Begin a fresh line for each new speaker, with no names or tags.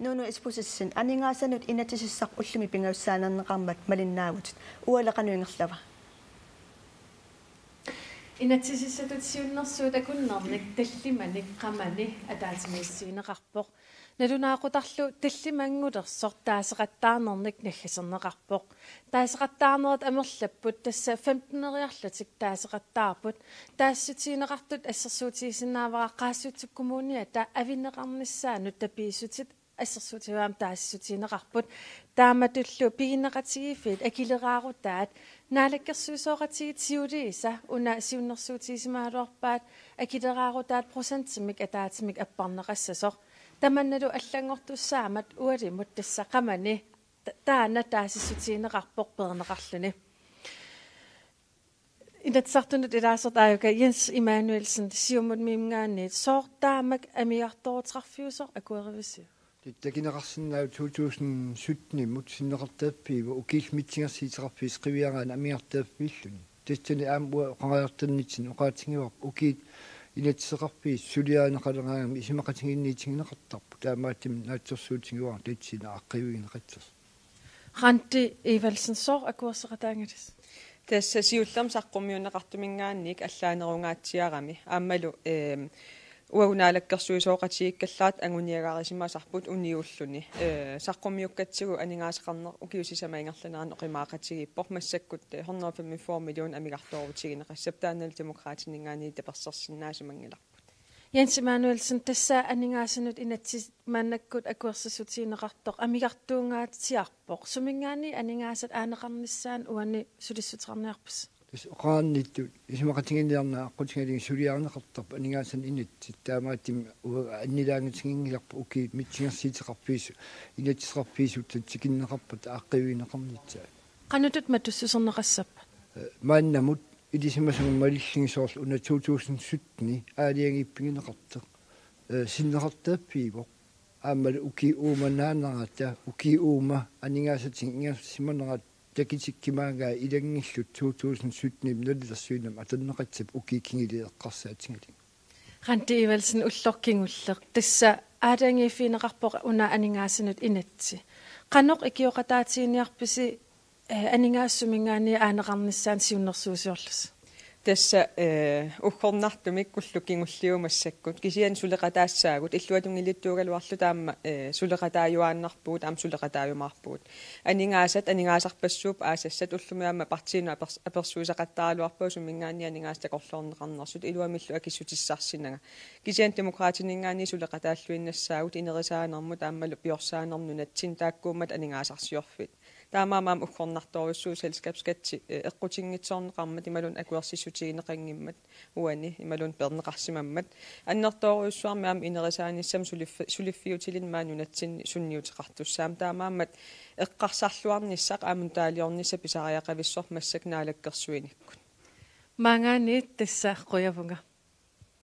Nuunu ispusissin aningaassanut inatisissaq ullumi pingaussaanarneqarmat malinnaavut ualaqanuingerlava
inatisissatut siunnersuut akunnernik tallimanik qamani ataatimiissiineqarpoq nalunaaqotarlu tallimangulерсор taaseqattaarnernik naggaserneqarpoq taaseqattaarneret amerlapput tassa 15-eriarlatik taaseqattaarput taassutiineqartut assersuutiisinnaavara qaassuttukkummuunia ta avineqarnissaanut tapiissutit ассерсуутиваам таассутиинеқарпут тааматуллу пигиннеқатигиффит акилераарутаат наалаккерсуисооқатигит сиулииса уна сиуннерсуутисимаалуарпаат акилераарутаат процентимик атаатимик аппарнеқассасоқ таманналу аллангортуссаамат уалимут тассақамани таана таассутиинеқарпоқ пернеқарлуни инатсартунут илаасертааюка Jens Emanuelsen сиумут мимгаанниит соортаамак амиарторутрарфиусоқ акуеривиссиу
Takinaqarsinnaa 2017 mut sinneqartaappiiva ukiilmitsingersiiterarpi skriviaraan amiartaappiilluni tassani aamua qangariartannitsin uqaatingiuaq ukiit inatseqarpi suliaaneqaleraaami isimaqatingiinniitingineqartarpu taamaattim naatsersuutigiuar tatsina aqqivigneqatsers
Ranti Evalsen soor akuerseqataangalis
tassa siullam saqqummiunneqartumingaannik allaanerungaatiarami aammalu уагунаалаккерсуисооqatigiikkallaat anguniagaarisимаасарпут униуллуни саққумиуккатсигу анингаасеқарнеқ укиусисамаингерланеран оқимаақатигиппор массаккут 145 миллион амигартуарутигинеқассап таанал демократинингаани таперсерсиннаасумангиларпут
Jens Emanuelsen тасса анингаасанут инатсис мааннаккут акуерсасутиинеқартоқ амигартуунгаатиарпоқ сумингаани анингаасат аанеқарниссаан уани сулиссутернеарпас
Oqaannittu isimaqatinginnarnaa aqutingalingi suliarneqartarp aningaassan inat taamaattim annilaangitigingilarpu uki mitsingersiiteqarpiisu inatisqarpiisu tatsikinneqarpat aaqqivigneqarnitsaa
qanutut matussuserneqassappa
maannamut ilisimasunga malillingisoorlu una 2017 aaliangippigineqarteq sinneqartaappiivoq aammal uki uumanaaneraata uki uuma aningaassatin ingersimanerat takitikkimaangaa ilangillut 2017 nallersuinam atanneqatsap ukiikingilileqqarsaatigali
Ranti Evalsen ullorkingulleq tassa aadangiifiineqarpoq una aningaasanut inatsi qanoq ikioqataatiiniarpisi aningaassumингаани aaneqarnissaan siunnersuusiorlus
тасса уггорнартумик куллукингуллиумассаккут кисиан сулеқатаассаагут иллуатунгилиттуугалуарлу таама сулеқатааюааннарпуут аам сулеқатааюмаарпуут анингаасарпассууп аасассат уллумиама партиина аперсуисақаттаалуарпау сумингаани анингаастакорлоорнеқарнерсут илуамиллу акиссутиссарсинага кисиан демократинингаани сулеқатааллуиннассаагут инерисаанермут ааммалу пиорсаанернунатсин тааккуумат анингаасарсиорфит таамаамаам уггорнарторуссуу селскапскатси эққутингитсоорнеқармат ималун акуерсиссутигинеқангиммат уани ималун пернеқарсимаммат аннерторуссуармаам инерисааниссам сулиффиутилин маанунатсинни сунниутеқартуссаам таамаамат эққарсарлуарниссақ аамун таалиорнисса писариақависсор массак наалаккерсуиниккут
маангаани тасса қуявунга